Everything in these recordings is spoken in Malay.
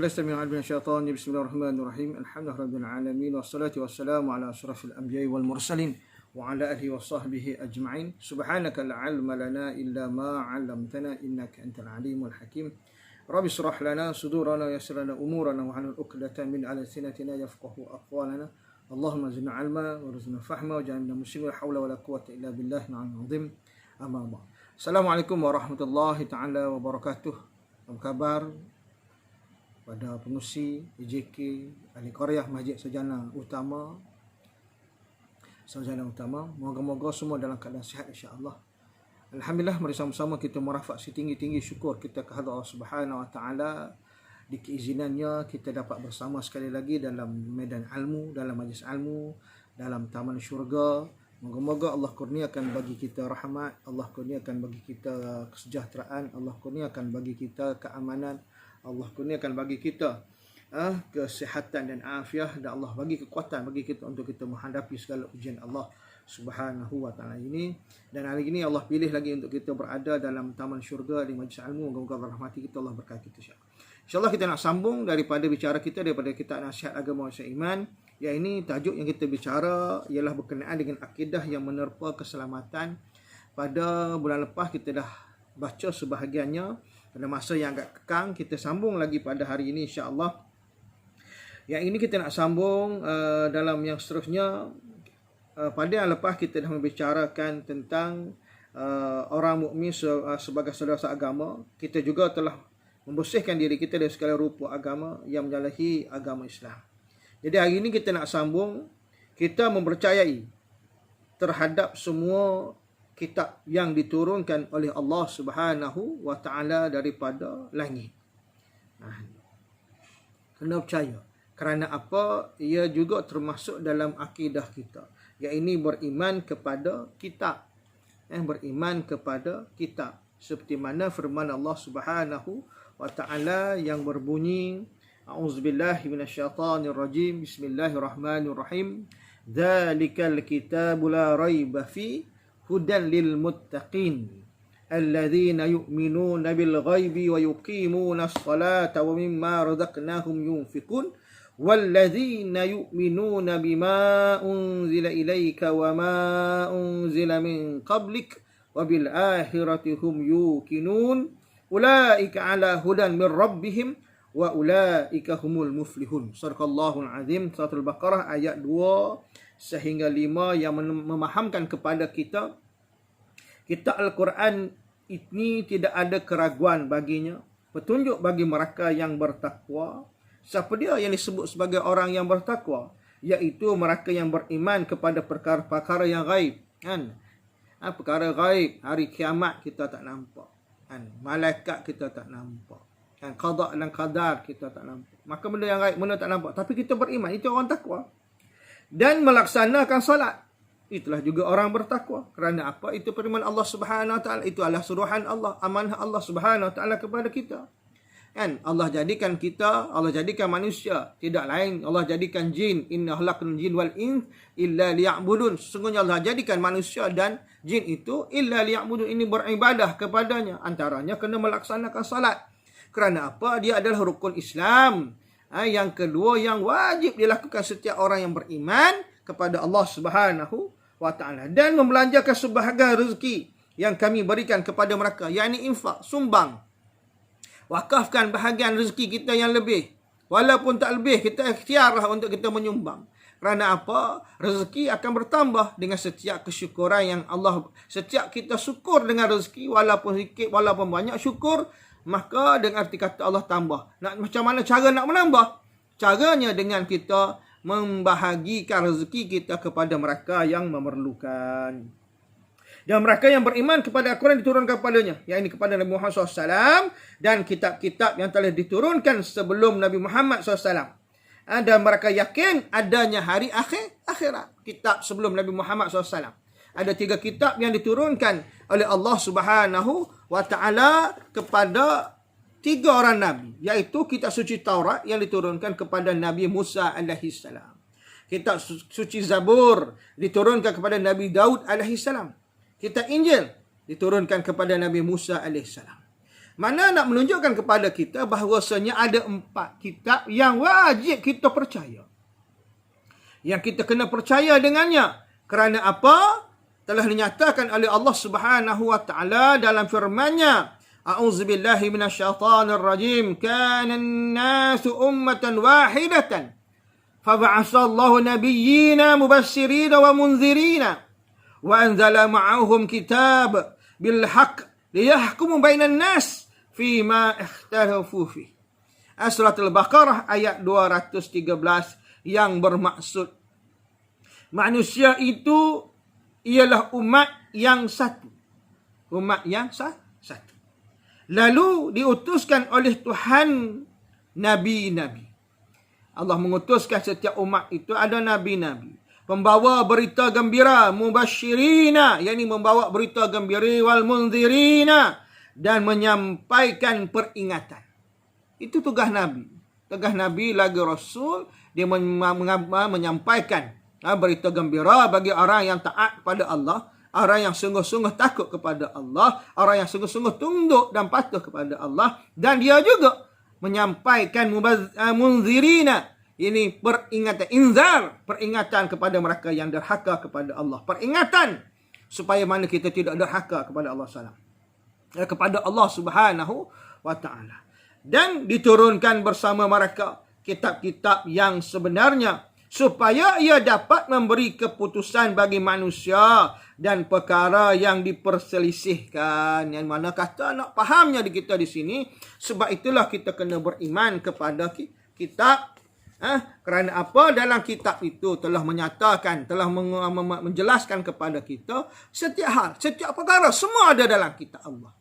بالله السميع العليم من الشيطان بسم الله الرحمن الرحيم الحمد لله رب العالمين والصلاة والسلام على أشرف الأنبياء والمرسلين وعلى آله وصحبه أجمعين سبحانك لا علم لنا إلا ما علمتنا إنك أنت العليم الحكيم رب اشرح لنا صدورنا ويسر لنا أمورنا واحلل عقدة من ألسنتنا يفقهوا أقوالنا اللهم زدنا علما وارزقنا فهما وجعلنا مسلمين ولا حول ولا قوة إلا بالله العظيم أما بعد. Assalamualaikum warahmatullahi taala wabarakatuh. Apa khabar pada pengurusi EJK Ahli Qaryah Masjid Sarjana Utama. Moga-moga semua dalam keadaan sihat insya-Allah. Alhamdulillah, mari sama-sama kita merafak setinggi-tinggi syukur kita kepada Allah Subhanahu wa taala di keizinannya kita dapat bersama sekali lagi dalam medan ilmu, dalam majlis ilmu, dalam taman syurga. Moga-moga Allah kurniakan bagi kita rahmat, Allah kurniakan bagi kita kesejahteraan, Allah kurniakan bagi kita keamanan, Allah kurniakan bagi kita kesihatan dan afiah, dan Allah bagi kekuatan bagi kita untuk kita menghadapi segala ujian Allah Subhanahu wa taala ini. Dan hari ini Allah pilih lagi untuk kita berada dalam taman syurga di majlis ilmu. Moga-moga Allah rahmati kita, Allah berkati kita insya-Allah. Kita nak sambung daripada bicara kita daripada kitab Nasihat Agama dan Iman. Ya, ini tajuk yang kita bicara ialah berkenaan dengan akidah yang menerpa keselamatan. Pada bulan lepas kita dah baca sebahagiannya pada masa yang agak kekang. Kita sambung lagi pada hari ini insya-Allah. Yang ini kita nak sambung dalam yang seterusnya. Pada yang lepas kita dah membicarakan tentang orang mukmin sebagai saudara seagama. Kita juga telah membersihkan diri kita dari segala rupa agama yang menyalahi agama Islam. Jadi hari ini kita nak sambung, kita mempercayai terhadap semua kitab yang diturunkan oleh Allah Subhanahu wa taala daripada langit. Kena percaya. Kerana apa? Ia juga termasuk dalam akidah kita. Iaitu beriman kepada kitab. Beriman kepada kitab. Seperti mana firman Allah Subhanahu wa taala yang berbunyi, A'udzubillahi minasyaitonirrajim. Bismillahirrahmanirrahim. Dzalikal kitabu la raiba fi hudan lil muttaqin alladzina yu'minuna bil ghaibi wa yuqimuna as-salata wa mimma razaqnahum yunfiqun walladzina yu'minuna bima unzila ilayka wa ma unzila min qablik wa bil akhirati hum yuqinun ulaika ala hudan min rabbihim wa ulaika humul muflihun. Sadaqallahul azim. Surah Al-Baqarah ayat 2 sehingga 5 yang memahamkan kepada kita kitab Al-Quran ini tidak ada keraguan baginya, petunjuk bagi mereka yang bertakwa. Siapa dia yang disebut sebagai orang yang bertakwa? Iaitu mereka yang beriman kepada perkara-perkara yang gaib, kan? Perkara gaib, hari kiamat kita tak nampak, kan? Malaikat kita tak nampak, kan? Qada dan qadar kita tak nampak. Maka benda yang gaib, benda tak nampak, tapi kita beriman, itu orang takwa. Dan melaksanakan salat, itulah juga orang bertakwa. Kerana apa? Itu firman Allah Subhanahu wa taala, itu adalah suruhan Allah, amanah Allah Subhanahu wa taala kepada kita. Kan? Allah jadikan kita, Allah jadikan manusia, tidak lain Allah jadikan jin, inna khalaqnal jin wal ins illa liya'budun. Sesungguhnya Allah jadikan manusia dan jin itu illa liya'budun, ini beribadah kepadanya. Antaranya kena melaksanakan salat. Kerana apa? Dia adalah rukun Islam. Yang kedua yang wajib dilakukan setiap orang yang beriman kepada Allah Subhanahu wa taala, dan membelanjakan sebahagian rezeki yang kami berikan kepada mereka, yakni infak, sumbang. Wakafkan bahagian rezeki kita yang lebih. Walaupun tak lebih, kita ikhtiarlah untuk kita menyumbang. Kerana apa? Rezeki akan bertambah dengan setiap kesyukuran yang Allah. Setiap kita syukur dengan rezeki, walaupun sikit, walaupun banyak, syukur, maka dengan arti kata Allah tambah. Macam mana cara nak menambah? Caranya dengan kita membahagikan rezeki kita kepada mereka yang memerlukan. Dan mereka yang beriman kepada Al-Quran diturunkan kepadanya, yakni kepada Nabi Muhammad SAW dan kitab-kitab yang telah diturunkan sebelum Nabi Muhammad SAW. Dan mereka yakin adanya hari akhirat. Kitab sebelum Nabi Muhammad SAW. Ada 3 kitab yang diturunkan oleh Allah Subhanahu wa taala kepada 3 orang nabi, iaitu kitab suci Taurat yang diturunkan kepada Nabi Musa AS. Kitab suci Zabur diturunkan kepada Nabi Daud AS. Kitab Injil diturunkan kepada Nabi Musa AS. Mana nak menunjukkan kepada kita bahawasanya ada 4 kitab yang wajib kita percaya. Yang kita kena percaya dengannya. Kerana apa? Telah dinyatakan oleh Allah Subhanahu wa taala dalam firman-Nya, A'udzubillahi minasyaitonirrajim. Kana an-nasu ummatan wahidatan. Fab'atsallahu nabiyyina mubasysyirina wa munzirina. Wa anzala ma'ahum kitab bil haqq liyahkumu bainan nas fima ikhtalafu fi. Surah Al-Baqarah ayat 213 yang bermaksud manusia itu ialah umat yang satu. Umat yang satu. Lalu diutuskan oleh Tuhan nabi-nabi. Allah mengutuskan setiap umat itu ada nabi-nabi. Pembawa berita gembira, mubasyirina, yakni membawa berita gembira, wal munzirina, dan menyampaikan peringatan. Itu tugas Nabi. Tugas Nabi lagi Rasul, dia menyampaikan berita gembira bagi orang yang taat kepada Allah, orang yang sungguh-sungguh takut kepada Allah, orang yang sungguh-sungguh tunduk dan patuh kepada Allah. Dan dia juga menyampaikan munzirina, ini peringatan, inzar, peringatan kepada mereka yang derhaka kepada Allah. Peringatan supaya mana kita tidak derhaka kepada Allah kepada Allah Subhanahu wa taala. Dan diturunkan bersama mereka kitab-kitab yang sebenarnya supaya ia dapat memberi keputusan bagi manusia dan perkara yang diperselisihkan. Yang mana kata nak fahamnya di kita di sini, sebab itulah kita kena beriman kepada kitab. Kerana apa? Dalam kitab itu telah menyatakan, telah menjelaskan kepada kita setiap hal, setiap perkara, semua ada dalam kitab Allah.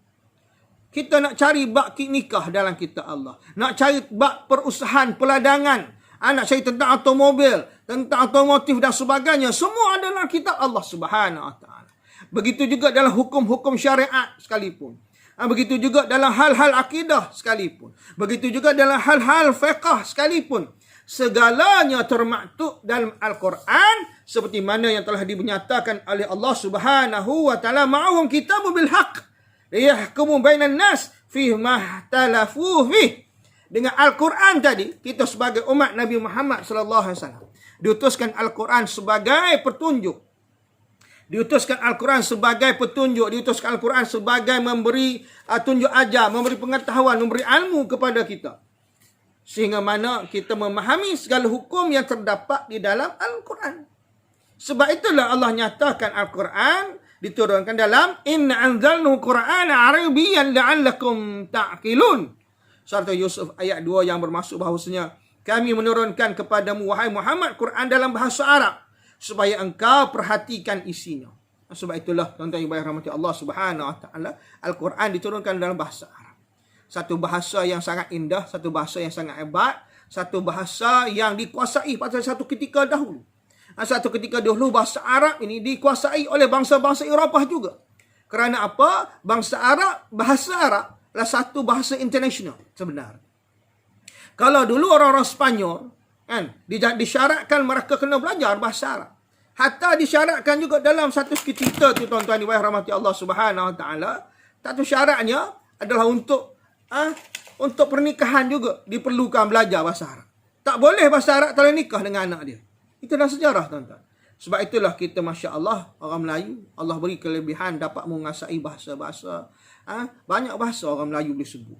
Kita nak cari bab nikah dalam kitab Allah, nak cari bab perusahaan, peladangan, nak cari tentang automobil, tentang otomotif dan sebagainya, semua ada dalam kitab Allah Subhanahu wa taala. Begitu juga dalam hukum-hukum syariat sekalipun. Begitu juga dalam hal-hal akidah sekalipun. Begitu juga dalam hal-hal fiqh sekalipun. Segalanya termaktub dalam Al-Quran seperti mana yang telah dinyatakan oleh Allah Subhanahu wa taala, ma'ahum kitabun bil haqq liyahkumu bainan nas fi ma ikhtalafu fi. Dengan Al-Quran tadi, kita sebagai umat Nabi Muhammad sallallahu alaihi wasallam diutuskan Al-Quran sebagai petunjuk. Diutuskan Al-Quran sebagai petunjuk, diutuskan Al-Quran sebagai memberi tunjuk ajar, memberi pengetahuan, memberi ilmu kepada kita. Sehingga mana kita memahami segala hukum yang terdapat di dalam Al-Quran. Sebab itulah Allah nyatakan Al-Quran diturunkan dalam Inna anzalnahu Qur'ana Arabiyyan la'allakum ta'qilun. Surah Yusuf ayat 2 yang bermaksud bahawasanya kami menurunkan kepadamu wahai Muhammad Quran dalam bahasa Arab supaya engkau perhatikan isinya. Sebab itulah tuan-tuan ibu rahmati Allah Subhanahu wa taala, Al-Quran diturunkan dalam bahasa Arab. Satu bahasa yang sangat indah, satu bahasa yang sangat hebat, satu bahasa yang dikuasai pada satu ketika dahulu. Satu ketika dahulu bahasa Arab ini dikuasai oleh bangsa-bangsa Eropah juga. Kerana apa? Bahasa Arab adalah satu bahasa international sebenarnya. Kalau dulu orang-orang Spanyol kan disyaratkan mereka kena belajar bahasa Arab. Hatta disyaratkan juga dalam satu ketika tu tuan-tuan ibu rahmati Allah Subhanahu wa taala, satu syaratnya adalah untuk pernikahan juga diperlukan belajar bahasa Arab. Tak boleh bahasa Arab tak boleh nikah dengan anak dia. Itu dah sejarah tuan-tuan. Sebab itulah kita Masya Allah orang Melayu, Allah beri kelebihan dapat menguasai bahasa-bahasa. Banyak bahasa orang Melayu boleh sebut.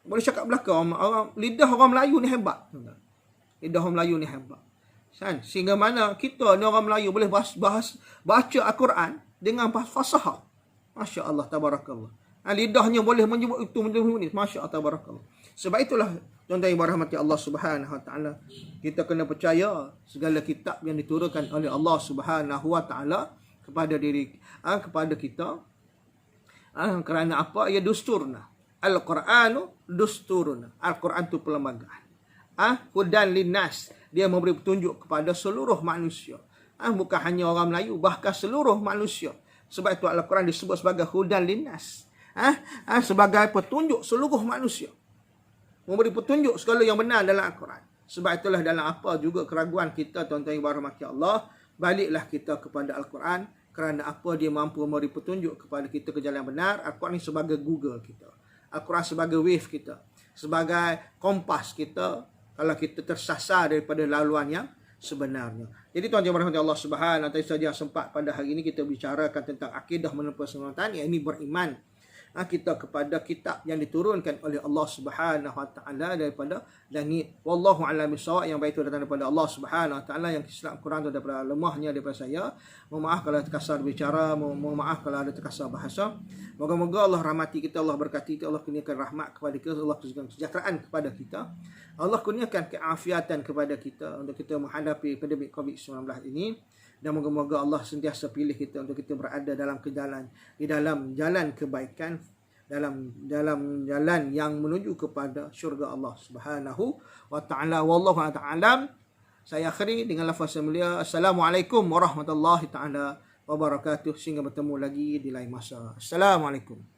Boleh cakap belakang, lidah orang Melayu ni hebat. Tuan-tuan. Lidah orang Melayu ni hebat. Sehingga mana kita ni orang Melayu boleh baca Al-Quran dengan fasahah. Masya Allah, tabarakallah. Lidahnya boleh menyebut itu, menyebut ini. Masya Allah, tabarakallah. Sebab itulah, tuan-tuan ibu rahmati Allah Subhanahu wa taala, kita kena percaya segala kitab yang diturunkan oleh Allah Subhanahu wa taala kepada kepada kita. Kerana apa? Ia dusturna. Al-Quranu dusturna. Al-Quran itu perlembagaan. Hudan linnas. Dia memberi petunjuk kepada seluruh manusia. Bukan hanya orang Melayu, bahkan seluruh manusia. Sebab itu Al-Quran disebut sebagai hudan linnas. Sebagai petunjuk seluruh manusia. Memberi petunjuk segala yang benar dalam Al-Quran. Sebab itulah dalam apa juga keraguan kita, tuan-tuan yang berahmati Allah, baliklah kita kepada Al-Quran. Kerana apa? Dia mampu memberi petunjuk kepada kita ke jalan yang benar. Al-Quran ini sebagai Google kita. Al-Quran sebagai wave kita, sebagai kompas kita kalau kita tersasar daripada laluan yang sebenarnya. Jadi tuan-tuan rahmati Allah Subhanahu wa taala, saja sempat pada hari ini kita bicarakan tentang akidah menurut Penselamatan, iaitu beriman kita kepada kitab yang diturunkan oleh Allah Subhanahu wa taala daripada langit. Wallahu a'lam bissawab. Yang baik itu datang daripada Allah Subhanahu wa taala, yang silap Quran itu daripada lemahnya daripada saya. Mohon maaf kalau terkasar bicara, mohon maaf kalau ada terkasar bahasa. Moga-moga Allah rahmati kita, Allah berkati kita, Allah kurniakan rahmat kepada kita, Allah kurniakan kesejahteraan kepada kita, Allah kurniakan keafiatan kepada kita untuk kita menghadapi pandemik COVID-19 ini. Dan moga-moga Allah sentiasa pilih kita untuk kita berada dalam di dalam jalan kebaikan, dalam jalan yang menuju kepada syurga Allah Subhanahu wa taala. Wallahu a'lam. Saya akhiri dengan lafaz yang mulia. Assalamualaikum warahmatullahi taala wabarakatuh. Sehingga bertemu lagi di lain masa. Assalamualaikum.